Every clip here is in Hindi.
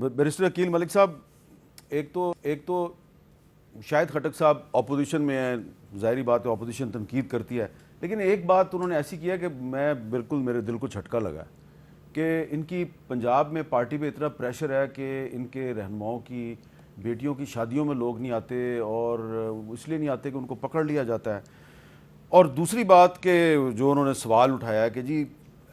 बैरिस्टर अकील मलिक साहब, एक तो शाहिद खटक साहब अपोजिशन में हैं, ज़ाहिरी बात है अपोजिशन तनकीद करती है, लेकिन एक बात उन्होंने ऐसी की है कि मैं बिल्कुल मेरे दिल को झटका लगा कि इनकी पंजाब में पार्टी पे इतना प्रेशर है कि इनके रहनुमाओं की बेटियों की शादियों में लोग नहीं आते, और इसलिए नहीं आते कि उनको पकड़ लिया जाता है। और दूसरी बात कि जो उन्होंने सवाल उठाया है कि जी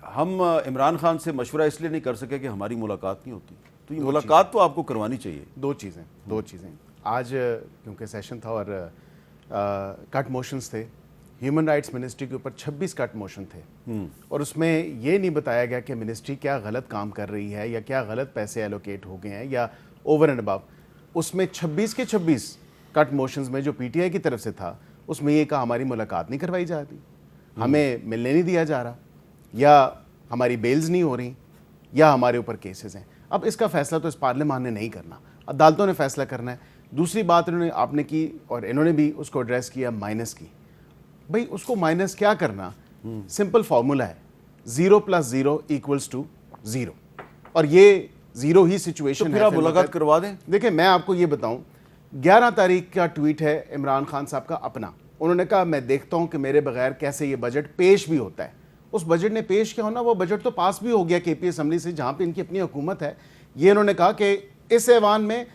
हम इमरान खान से मशवरा इसलिए नहीं कर सके कि हमारी मुलाकात नहीं होती, तो ये मुलाकात तो आपको करवानी चाहिए। दो चीज़ें आज क्योंकि सेशन था और कट मोशंस थे, ह्यूमन राइट्स मिनिस्ट्री के ऊपर 26 कट मोशन थे और उसमें ये नहीं बताया गया कि मिनिस्ट्री क्या गलत काम कर रही है या क्या गलत पैसे एलोकेट हो गए हैं या ओवर एंड अबव। उसमें 26 के 26 कट मोशंस में जो पीटीआई की तरफ से था उसमें ये कहा हमारी मुलाकात नहीं करवाई जा रही, हमें मिलने नहीं दिया जा रहा, या हमारी बेल्स नहीं हो रही, या हमारे ऊपर केसेस हैं। अब इसका फैसला तो इस पार्लियामान ने नहीं करना, अदालतों ने फैसला करना है। दूसरी बात इन्होंने आपने की और इन्होंने भी उसको एड्रेस किया, माइनस की। भाई उसको माइनस क्या करना, सिंपल फार्मूला है 0 + 0 = 0, और ये 0 ही सिचुएशन तो फिर आप मुलाकात करवा दें। देखिए मैं आपको ये बताऊं, 11 तारीख का ट्वीट है इमरान खान साहब का अपना। उन्होंने कहा मैं देखता हूं कि मेरे बगैर कैसे ये बजट पेश भी होता है। उस बजट ने पेश किया होना, वो बजट तो पास भी हो गया केपी असम्बली से जहां पे इनकी अपनी हुकूमत है। ये इन्होंने कहा कि इस ऐवान में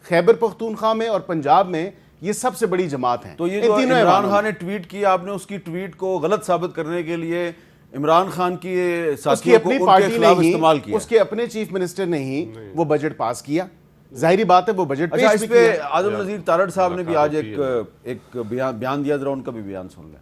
खैबर पख्तूनख्वा में और पंजाब में ये सबसे बड़ी जमात है। तो ये जो इमरान खान ने ट्वीट किया, आपने उसकी ट्वीट को गलत साबित करने के लिए इमरान खान की साथियों को उनके खिलाफ इस्तेमाल किया। उसके अपने चीफ मिनिस्टर ने ही वो बजट पास किया। जाहिर बात है वो बजट अच्छा, इस पे आजम नज़ीर तारड़ साहब ने भी आज एक बयान दिया, जरा उनका भी बयान सुन लें।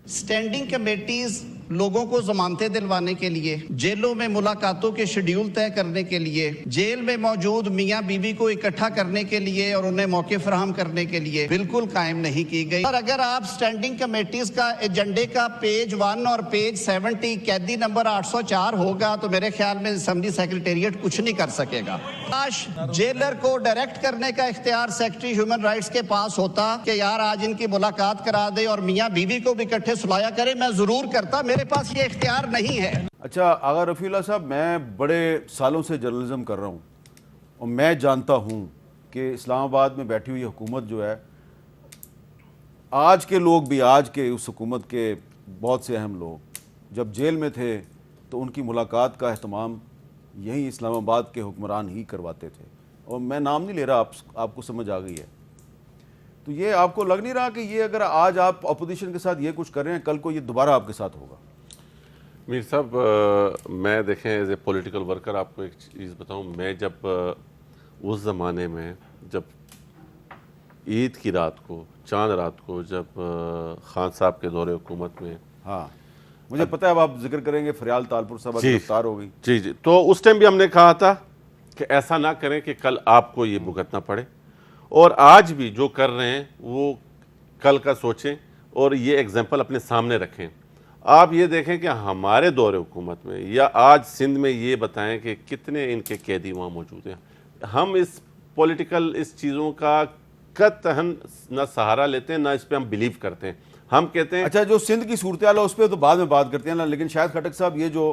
स्टैंडिंग कमेटीज लोगों को जमानतें दिलवाने के लिए, जेलों में मुलाकातों के शेड्यूल तय करने के लिए, जेल में मौजूद मियां बीवी को इकट्ठा करने के लिए और उन्हें मौके फराहम करने के लिए बिल्कुल कायम नहीं की गई। और अगर आप स्टैंडिंग कमेटीज का एजेंडे का पेज 1 और पेज 70 कैदी नंबर 804 होगा तो मेरे ख्याल में असेंबली सेक्रेटेरिएट कुछ नहीं कर सकेगा। आज जेलर को डायरेक्ट करने का इख्तियार सेक्रेटरी ह्यूमन राइट्स के पास होता कि यार आज इनकी मुलाकात करा दे और मियां बीवी को भी इकट्ठे सुलाया करे, मैं जरूर करता, मेरे पास ये इख्तियार नहीं है। अच्छा आगा रफीउल्लाह साहब, मैं बड़े सालों से जर्नलिज्म कर रहा हूँ और मैं जानता हूँ कि इस्लामाबाद में बैठी हुई हुकूमत जो है, आज के लोग भी, आज के उस हुकूमत के बहुत से अहम लोग जब जेल में थे तो उनकी मुलाकात का अहतमाम यही इस्लामाबाद के हुक्मरान ही करवाते थे। और मैं नाम नहीं ले रहा, आपको समझ आ गई है। तो ये आपको लग नहीं रहा कि ये अगर आज आप अपोजिशन के साथ ये कुछ कर रहे हैं, कल को ये दोबारा आपके साथ होगा? मीर साहब, मैं देखें एज ए पॉलिटिकल वर्कर आपको एक चीज़ बताऊं, मैं जब उस ज़माने में जब ईद की रात को, चांद रात को, जब खान साहब के दौरे हुकूमत में, हाँ मुझे पता है, अब आप जिक्र करेंगे फरियाल तालपुर साहब गिरफ्तार हो गई। जी, तो उस टाइम भी हमने कहा था कि ऐसा ना करें कि कल आपको ये भुगतना पड़े, और आज भी जो कर रहे हैं वो कल का सोचें और ये एग्जाम्पल अपने सामने रखें। आप ये देखें कि हमारे दौरे हुकूमत में या आज सिंध में ये बताएं कि कितने इनके कैदी वहाँ मौजूद हैं। हम इस पॉलिटिकल इस चीज़ों का कतई ना सहारा लेते हैं, ना इस पर हम बिलीव करते हैं। हम कहते हैं अच्छा, जो सिंध की सूरत हाल है उस पर तो बाद में बात करते हैं ना, लेकिन शाहिद खटक साहब ये जो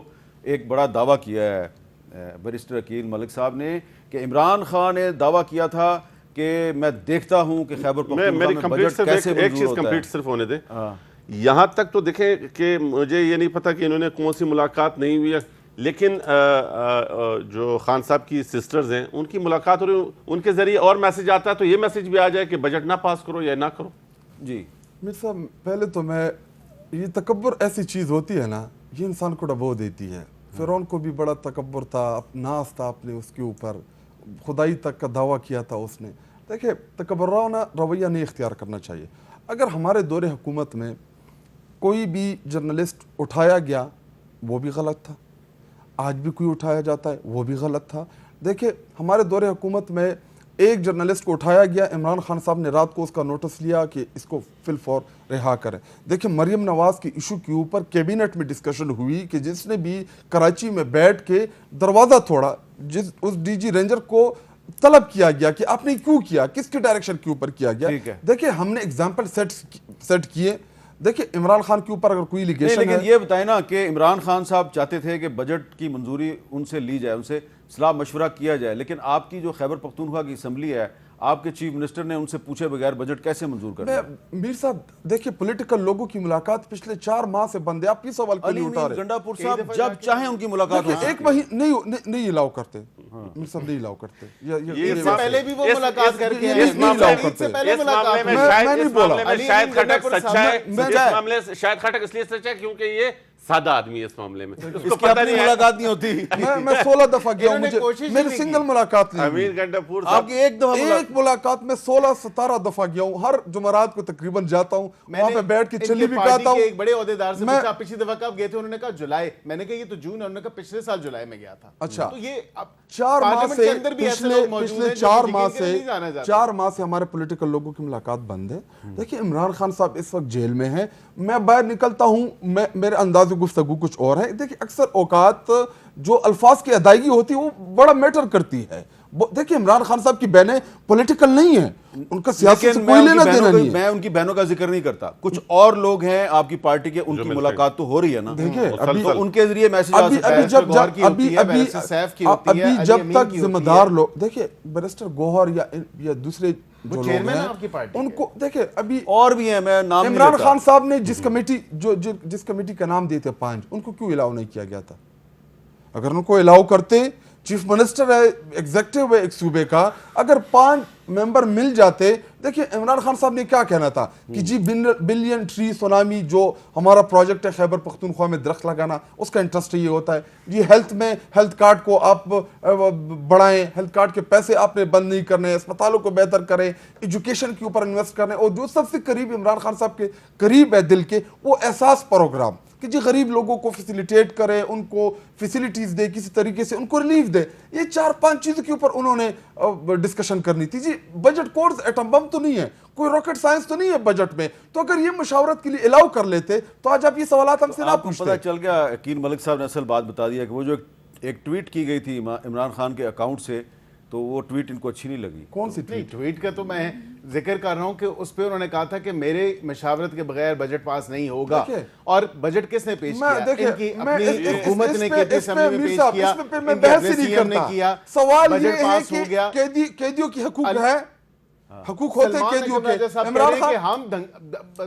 एक बड़ा दावा किया है बैरिस्टर अकील मलिक साहब ने कि इमरान खान ने दावा किया था कि मैं देखता हूं कि खैबर पख्तूनख्वा में बजट कैसे एक चीज़ कंप्लीट सिर्फ होने दें। यहाँ तक तो देखें कि मुझे ये नहीं पता कि इन्होंने कौन सी मुलाकात नहीं हुई है, लेकिन जो खान साहब की सिस्टर्स हैं उनकी मुलाकात हो रही, उनके ज़रिए और मैसेज आता है, तो ये मैसेज भी आ जाए कि बजट ना पास करो या ना करो। जी मीर साहब, पहले तो मैं, ये तकब्बुर ऐसी चीज़ होती है ना, ये इंसान को डबो देती है। फिरौन को भी बड़ा तकब्बुर था, नाज था आपने उसके ऊपर, खुदाई तक का दावा किया था उसने। देखिए तकब्बुराना रवैया नहीं इख्तियार करना चाहिए। अगर हमारे दौरे हुकूमत में कोई भी जर्नलिस्ट उठाया गया वो भी गलत था, आज भी कोई उठाया जाता है वो भी गलत था। देखिए हमारे दौरे हुकूमत में एक जर्नलिस्ट को उठाया गया, इमरान खान साहब ने रात को उसका नोटिस लिया कि इसको फिल फॉर रिहा करें। देखिए मरियम नवाज़ की इशू के ऊपर कैबिनेट में डिस्कशन हुई कि जिसने भी कराची में बैठ के दरवाज़ा तोड़ा, जिस उस डीजी रेंजर को तलब किया गया कि आपने क्यों किया, किसके डायरेक्शन के ऊपर किया गया। देखिए हमने एग्जाम्पल सेट किए। देखिए इमरान खान के ऊपर अगर कोई एलिगेशन है, लेकिन ये बताएं ना कि इमरान खान साहब चाहते थे कि बजट की मंजूरी उनसे ली जाए, उनसे सलाह मशवरा किया जाए, लेकिन आपकी जो खैबर पख्तूनख्वा की असम्बली है, आपके चीफ मिनिस्टर ने उनसे पूछे बगैर बजट कैसे मंजूर कर दिया? मीर साहब देखिए, पॉलिटिकल लोगों की मुलाकात पिछले 4 माह से बंद है। आप इस सवाल क्यों नहीं उठा रहे? गंडापुर साहब जब चाहे उनकी मुलाकात हो देखिए, एक महीने नहीं अलाउ करते, मीर साहब नहीं अलाउ करते। इससे पहले भी वो मुलाकात करके आए। इस मामले में इससे पहले इस मामले में मैं शायद नहीं इस बोला। मामले में शायद खटक सच्चा है। मैं- इस मामले से शायद खटक इसलिए सच्चा है क्योंकि ये सादा आदमी है इस मामले में, उसको इसकी पता अपनी नहीं है। मुलाकात नहीं होती। मैं 16 दफा गया हूं, इन्होंने मुझे कोशिश ही मेरी नहीं सिंगल की। मुलाकात नहीं हुई। अमीर गंडापुर साहब आपकी एक दफा एक मुलाकात में 16-17 दफा गया हूँ। हर जुमेरात को तकरीबन जाता हूँ, वहां पे बैठ के चली भी खाता हूँ। एक बड़े ओहदेदार से मैं- पूछा पिछली दफा कब गए थे, उन्होंने कहा जुलाई। मैंने कहा ये तो जून है, उन्होंने कहा पिछले साल जुलाई में गया था। अच्छा। तो ये अब 4 माह पार्लियामेंट से के अंदर भी ऐसे पिछले लोग मौजूद पिछले हैं जो 4 कि माह जिनके लिए से नहीं जाना जाता। 4 माह से हमारे पॉलिटिकल लोगों की मुलाकात बंद है। देखिए, इमरान खान साहब इस वक्त जेल में हैं, मैं बाहर निकलता हूं, मेरे अंदाज गुफ्तगू कुछ और है। देखिए, अक्सर औकात जो अल्फाज की अदायगी होती है वो बड़ा मैटर करती है। देखिए, इमरान खान साहब की बहनें पॉलिटिकल नहीं है, उनका सियासत से लेकिन कोई लेना देना नहीं है। मैं उनकी बहनों का जिक्र नहीं करता, कुछ और लोग हैं आपकी पार्टी के, उनकी मिलते मुलाकात तो हो रही है ना। देखिए, अभी तो उनके जरिए मैसेज आ अभी सकता है। अभी जब गौहर की जब होती अभी है, अभी बैरिस्टर सैफ की होती है, अभी अली जब अमीन तक की होती जिम्मेदार है। लोग, देखिए बैरिस्टर गौहर या दूसरे जो लोग चेयरमैन है हैं, आपकी पार्टी के। उनको देखिए अभी और भी हैं, मैं नाम नहीं इमरान लेता। खान साहब ने जिस कमेटी जिस कमेटी का नाम दिए थे 5, उनको क्यों अलाउ नहीं किया गया था? अगर उनको अलाउ करते, चीफ मिनिस्टर है, एग्जीक्यूटिव है एक सूबे का, अगर 5 मेंबर मिल जाते। देखिए, इमरान खान साहब ने क्या कहना था कि जी बिलियन ट्री सुनामी जो हमारा प्रोजेक्ट है खैबर पख्तूनख्वा में दरख्त लगाना, उसका इंटरेस्ट ये होता है जी हेल्थ में, हेल्थ कार्ड को आप बढ़ाएं, हेल्थ कार्ड के पैसे आपने बंद नहीं करने, अस्पतालों को बेहतर करें, एजुकेशन के ऊपर इन्वेस्ट करने। और जो सबसे करीब इमरान खान साहब के करीब है दिल के, वो एहसास प्रोग्राम कि जी गरीब लोगों को फैसिलिटेट करे, उनको फैसिलिटीज दे, किसी तरीके से उनको रिलीफ दे। ये 4-5 चीजों के ऊपर उन्होंने डिस्कशन करनी थी। जी बजट कोर्स एटम बम तो नहीं है, कोई रॉकेट साइंस तो नहीं है बजट में। तो अगर ये मुशावरत के लिए अलाउ कर लेते तो आज आप ये सवाल हमसे ना आपको पूछते। पता चल गया, यकीन मलिक साहब ने असल बात बता दिया कि वो जो एक ट्वीट की गई थी इमरान खान के अकाउंट से, तो वो ट्वीट इनको अच्छी नहीं लगी। कौन सी नहीं, ट्वीट? ट्वीट का तो मैं जिक्र कर रहा हूं कि उस पे उन्होंने कहा था कि मेरे मशावरत के बगैर बजट पास नहीं होगा। देखिए, और बजट किसने पेश मैं किया? देखिए, इनकी मैं अपनी हुकूमत ने केपी असेंबली में मीर पेश साहब, किया, इसमें पे मैं इनके बहस ही अपने नहीं सीएम ने करता। किया, सवाल बजट ये है पास हो कि गया। कैदियों की हकूक है, हकूक होते सलमान कैदियों अकरम राजा के। साहब कह इमरान रहे हैं कि खान, हम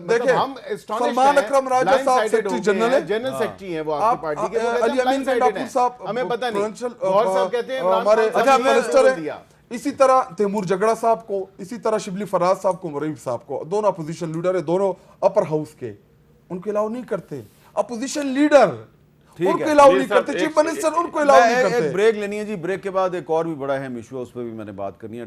देखिए, हम astonished सलमान हैं, अकरम राजा साहब blindsided सेक्रेटरी हो गए जनरल हैं, है। जनरल सेक्रेटरी हैं वो आप आपकी पार्टी के, वो कहते अली हैं अमीन blindsided गंडापुर हैं। साहब, हमें पता नहीं। प्रोविंशियल, गौहर साहब कहते हैं इमरान हमारे खान साहब ने मिनिस्टर बोल है। दिया। इसी तरह तैमूर जगड़ा साहब को, इसी तरह शिबली फराज साहब को, मुरीफ साहब को, दोनों अपोजिशन लीडर है, दोनों अपर हाउस के, उनको अलाउ नहीं करते। अपोजिशन लीडर उनको अलाउ नहीं करते, चीफ मिनिस्टर उनको अलाउ नहीं एक करते। ब्रेक लेनी है जी, ब्रेक के बाद एक और भी बड़ा अहम इशू है, उस पर भी मैंने बात करनी है।